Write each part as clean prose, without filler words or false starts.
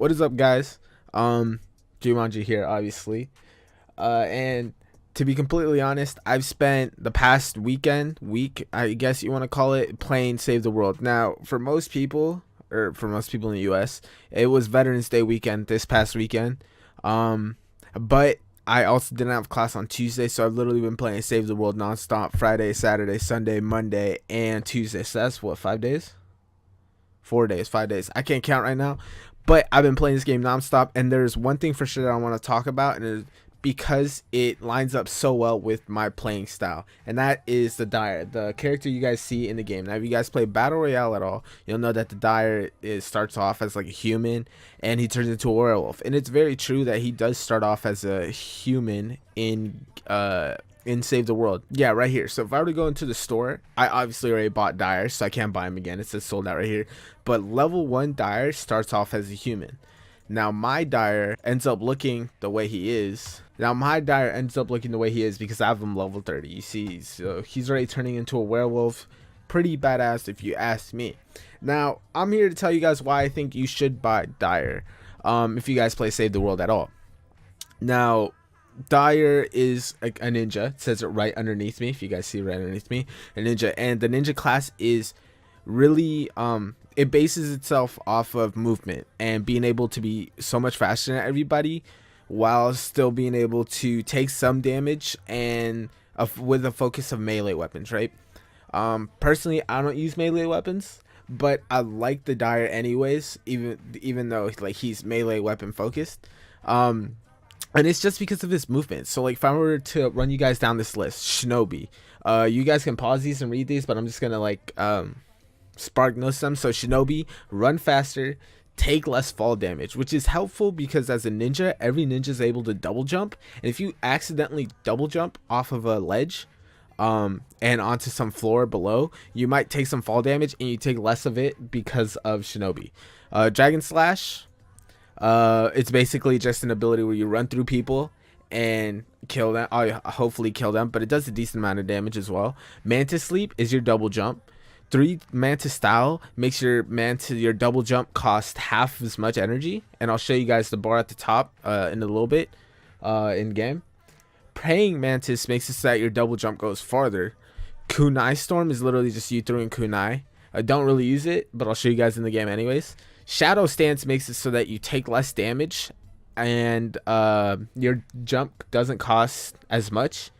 What is up, guys? Jumanji here, obviously. And to be completely honest, I've spent the past week, I guess you want to call it, playing Save the World. Now, for most people, or for most people in the U.S., it was Veterans Day weekend this past weekend. But I also didn't have class on Tuesday, so I've literally been playing Save the World nonstop Friday, Saturday, Sunday, Monday, and Tuesday. So that's what, 5 days? 4 days, 5 days. I can't count right now, but I've been playing this game nonstop. And there's one thing for sure that I want to talk about, and it's because it lines up so well with my playing style, and that is the Dire, the character you guys see in the game. Now, if you guys play Battle Royale at all, you'll know that the Dire starts off as like a human, and he turns into a werewolf. And it's very true that he does start off as a human in Save the World. Yeah, right here. So if I were to go into the store, I obviously already bought Dire, so I can't buy him again. It says sold out right here. But level 1 Dire starts off as a human. Now my Dire ends up looking the way he is. Because I have him level 30. You see, so he's already turning into a werewolf. Pretty badass if you ask me. Now, I'm here to tell you guys why I think you should buy Dire if you guys play Save the World at all. Now, Dire is a ninja. It says it right underneath me. If you guys see right underneath me, a ninja. And the ninja class is really it bases itself off of movement and being able to be so much faster than everybody while still being able to take some damage and with a focus of melee weapons, right? Personally, I don't use melee weapons, but I like the Dire anyways, even though like he's melee weapon focused. And it's just because of his movement. So like if I were to run you guys down this list, Shinobi, you guys can pause these and read these, but I'm just gonna like spark notes them. So Shinobi, run faster, take less fall damage, which is helpful because as a ninja, every ninja is able to double jump, and if you accidentally double jump off of a ledge and onto some floor below, you might take some fall damage, and you take less of it because of Shinobi. Dragon Slash, it's basically just an ability where you run through people and kill them. Hopefully kill them, but it does a decent amount of damage as well. Mantis Sleep is your double jump. 3 Mantis Style makes your double jump cost half as much energy, and I'll show you guys the bar at the top in a little bit in game. Praying Mantis makes it so that your double jump goes farther. Kunai Storm is literally just you throwing kunai. I don't really use it, but I'll show you guys in the game anyways. Shadow Stance makes it so that you take less damage and your jump doesn't cost as much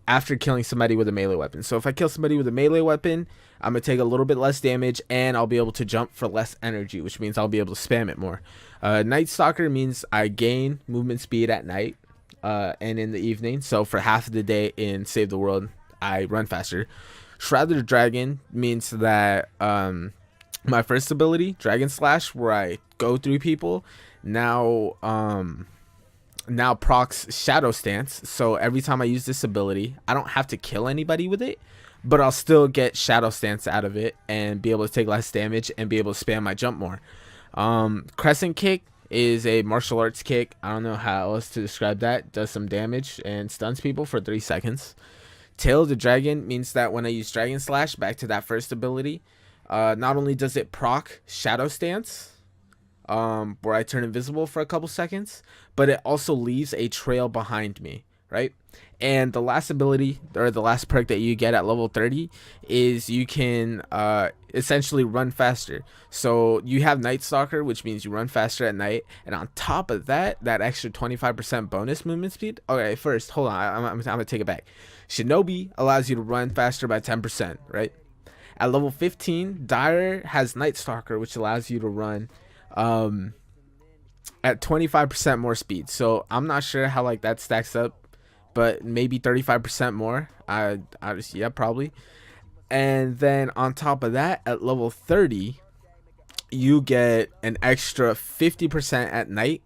after killing somebody with a melee weapon. So if I kill somebody with a melee weapon, I'm going to take a little bit less damage, and I'll be able to jump for less energy, which means I'll be able to spam it more. Night Stalker means I gain movement speed at night and in the evening. So for half of the day in Save the World, I run faster. Shrouded Dragon means that my first ability, Dragon Slash, where I go through people, now procs Shadow Stance. So every time I use this ability, I don't have to kill anybody with it, but I'll still get Shadow Stance out of it and be able to take less damage and be able to spam my jump more. Crescent Kick is a martial arts kick. I don't know how else to describe that. Does some damage and stuns people for 3 seconds. Tail of the Dragon means that when I use Dragon Slash, back to that first ability, not only does it proc Shadow Stance, where I turn invisible for a couple seconds, but it also leaves a trail behind me, right? And the last ability, or the last perk that you get at level 30 is you can essentially run faster. So you have Night Stalker, which means you run faster at night, and on top of that, that extra 25% bonus movement speed. Okay, first, hold on, I'm gonna take it back. Shinobi allows you to run faster by 10%, right? At level 15, Dire has Night Stalker, which allows you to run at 25% more speed. So I'm not sure how like that stacks up, but maybe 35% more. Yeah, probably. And then on top of that, at level 30, you get an extra 50% at night,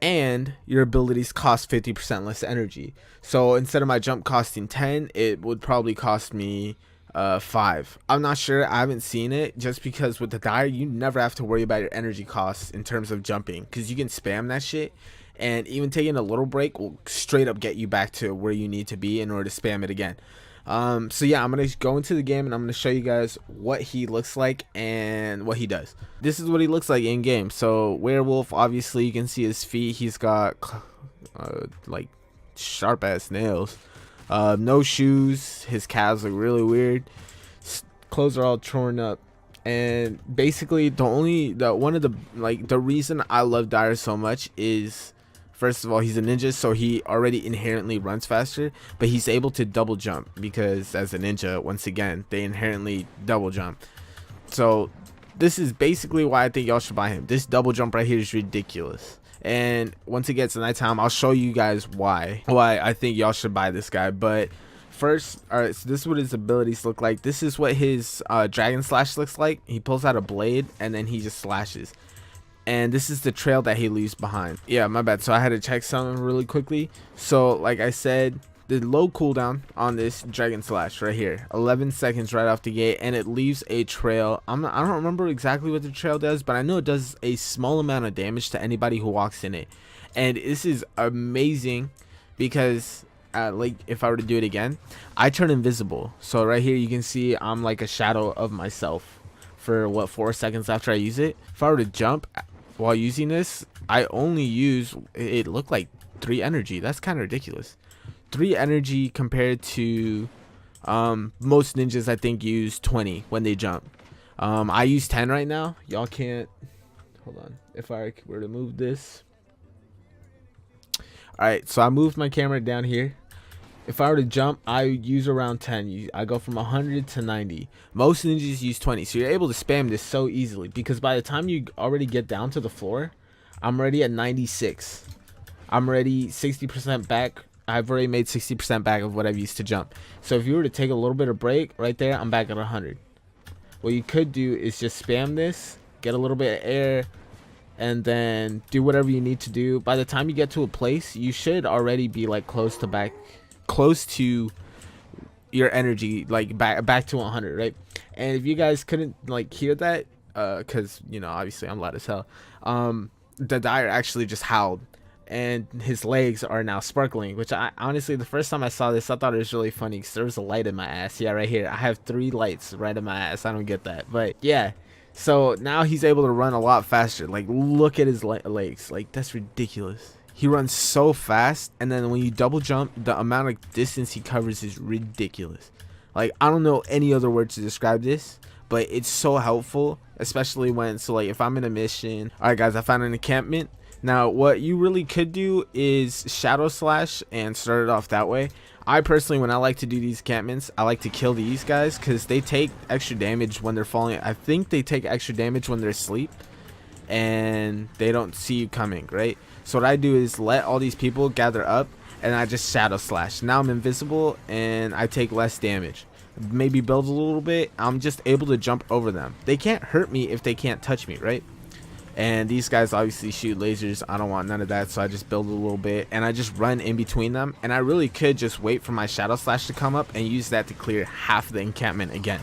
and your abilities cost 50% less energy. So instead of my jump costing 10, it would probably cost me 5. I'm not sure, I haven't seen it, just because with the Dire you never have to worry about your energy costs in terms of jumping, because you can spam that shit, and even taking a little break will straight up get you back to where you need to be in order to spam it again. So yeah, I'm gonna go into the game and I'm gonna show you guys what he looks like and what he does. This is what he looks like in game. So werewolf, obviously you can see his feet. He's got like sharp ass nails. No shoes. His calves look really weird. Clothes are all torn up. And basically the reason I love Dire so much is, first of all, he's a ninja, so he already inherently runs faster, but he's able to double jump because as a ninja, once again, they inherently double jump. So this is basically why I think y'all should buy him. This double jump right here is ridiculous. And once it gets to nighttime, I'll show you guys why I think y'all should buy this guy. But first, all right, so this is what his abilities look like. This is what his dragon slash looks like. He pulls out a blade and then he just slashes. And this is the trail that he leaves behind. Yeah, my bad. So I had to check something really quickly. So like I said, the low cooldown on this dragon slash right here, 11 seconds right off the gate, and it leaves a trail. I don't remember exactly what the trail does, but I know it does a small amount of damage to anybody who walks in it. And this is amazing because like if I were to do it again, I turn invisible. So right here you can see I'm like a shadow of myself for what, 4 seconds after I use it. If I were to jump while using this, I only use, it looked like 3 energy. That's kind of ridiculous. 3 energy compared to most ninjas I think use 20 when they jump. I use 10 right now. Y'all can't, hold on, if I were to move this. Alright, so I moved my camera down here. If I were to jump, I use around 10. I go from 100 to 90. Most ninjas use 20, so you're able to spam this so easily because by the time you already get down to the floor, I'm already at 96. I'm already 60% back. I've already made 60% back of what I've used to jump. So if you were to take a little bit of break right there, I'm back at 100. What you could do is just spam this, get a little bit of air, and then do whatever you need to do. By the time you get to a place, you should already be like close to your energy, like back to 100, right? And if you guys couldn't like hear that, because you know obviously I'm loud as hell, the Dire actually just howled and his legs are now sparkling, which I honestly, the first time I saw this, I thought it was really funny because there was a light in my ass. Yeah, right here I have 3 lights right in my ass. I don't get that, but yeah. So now he's able to run a lot faster. Like look at his legs, like that's ridiculous. He runs so fast, and then when you double jump, the amount of distance he covers is ridiculous. Like I don't know any other word to describe this, but it's so helpful, especially when, so like if I'm in a mission. All right guys, I found an encampment. Now what you really could do is shadow slash and start it off that way. I personally, when I like to do these encampments, I like to kill these guys because they take extra damage when they're falling. I think they take extra damage when they're asleep and they don't see you coming, right? So what I do is let all these people gather up and I just shadow slash. Now I'm invisible and I take less damage. Maybe build a little bit. I'm just able to jump over them. They can't hurt me if they can't touch me, right? And these guys obviously shoot lasers. I don't want none of that, so I just build a little bit and I just run in between them. And I really could just wait for my shadow slash to come up and use that to clear half the encampment again.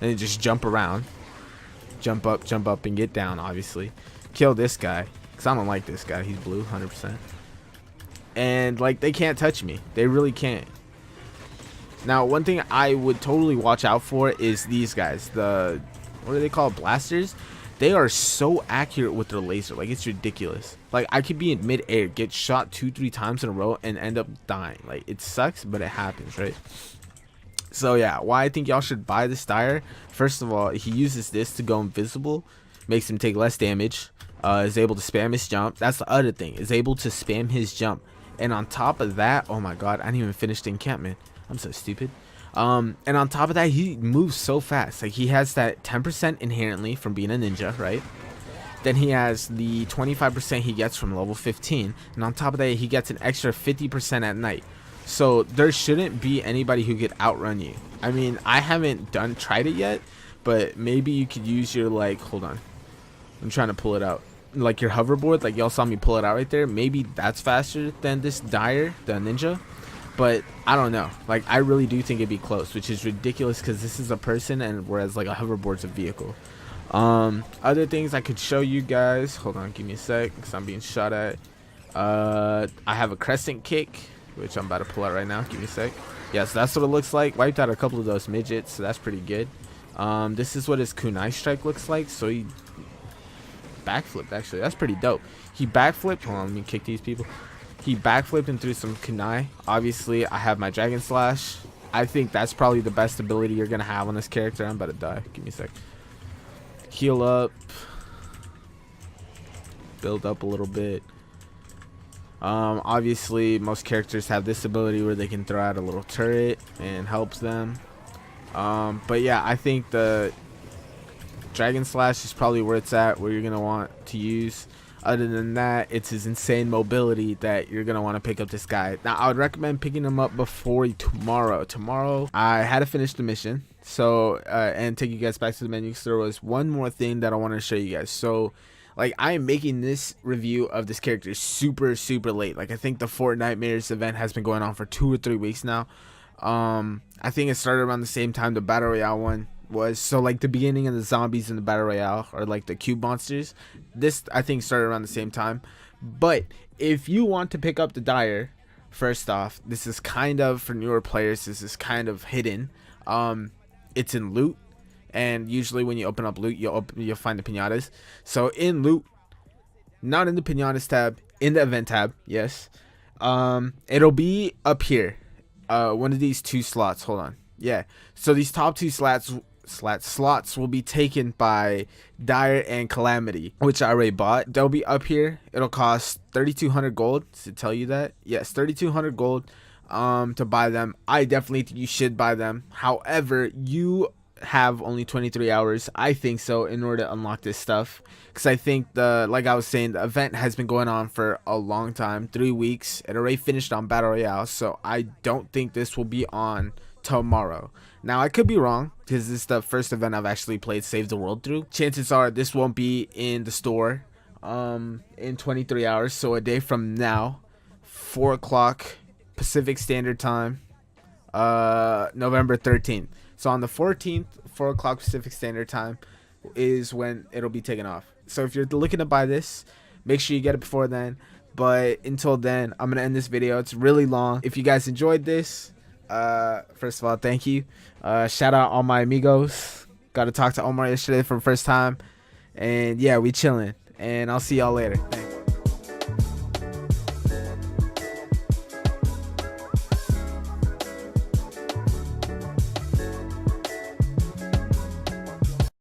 And then just jump around, jump up and get down, obviously. Kill this guy because I don't like this guy. He's blue 100%. And like they can't touch me. They really can't. Now one thing I would totally watch out for is these guys. The, what are they called, blasters? They are so accurate with their laser, like it's ridiculous. Like I could be in mid-air, get shot 2-3 times in a row and end up dying. Like it sucks, but it happens, right? So yeah, why I think y'all should buy this Dire. First of all, he uses this to go invisible, makes him take less damage, is able to spam his jump. That's the other thing, is able to spam his jump. And on top of that, oh my god, I didn't even finish the encampment. I'm so stupid. And on top of that, he moves so fast. Like he has that 10% inherently from being a ninja, right? Then he has the 25% he gets from level 15, and on top of that he gets an extra 50% at night. So there shouldn't be anybody who could outrun you. I mean, I haven't tried it yet, but maybe you could use your, like, hold on, I'm trying to pull it out, like your hoverboard. Like y'all saw me pull it out right there. Maybe that's faster than this Dire, the ninja. But I don't know, like I really do think it'd be close, which is ridiculous because this is a person, and whereas like a hoverboard's a vehicle. Other things I could show you guys, hold on, give me a sec because I'm being shot at. I have a crescent kick, which I'm about to pull out right now. Give me a sec. Yes, that's what it looks like. Wiped out a couple of those midgets, so that's pretty good. This is what his kunai strike looks like. So he backflipped, actually. That's pretty dope. He backflipped. Hold on, let me kick these people. He backflipped and threw some kunai. Obviously, I have my dragon slash. I think that's probably the best ability you're gonna have on this character. I'm about to die. Give me a sec. Heal up. Build up a little bit. Obviously, most characters have this ability where they can throw out a little turret and helps them. But yeah, I think the dragon slash is probably where it's at, where you're gonna want to use. Other than that, it's his insane mobility that you're gonna want to pick up this guy. Now, I would recommend picking him up before tomorrow. Tomorrow, I had to finish the mission, so and take you guys back to the menu. So there was one more thing that I want to show you guys. So, like, I am making this review of this character super late. Like, I think the Fortnite Mirrors event has been going on for 2 or 3 weeks now. I think it started around the same time the Battle Royale one was. So, like, the beginning of the zombies in the Battle Royale, or like the cube monsters, this I think started around the same time. But if you want to pick up the Dire, first off, this is kind of, for newer players, this is kind of hidden. It's in loot, and usually when you open up loot, you'll find the pinatas. So in loot, not in the pinatas tab, in the event tab, yes, it'll be up here, one of these 2 slots. Hold on. Yeah, so these top 2 slots will be taken by Dire and Calamity, which I already bought. They'll be up here. It'll cost 3,200 gold to tell you that. Yes, 3,200 gold to buy them. I definitely think you should buy them. However, you have only 23 hours, I think so, in order to unlock this stuff, because I think like I was saying, the event has been going on for a long time, 3 weeks. It already finished on Battle Royale, so I don't think this will be on tomorrow. Now, I could be wrong, because this is the first event I've actually played Save the World through. Chances are this won't be in the store in 23 hours, so a day from now, 4 o'clock Pacific Standard Time, November 13th. So on the 14th, 4 o'clock Pacific Standard Time is when it'll be taken off. So if you're looking to buy this, make sure you get it before then. But until then, I'm going to end this video. It's really long. If you guys enjoyed this, first of all, thank you. Shout out all my amigos. Got to talk to Omar yesterday for the first time. And yeah, we chilling. And I'll see y'all later. Thanks.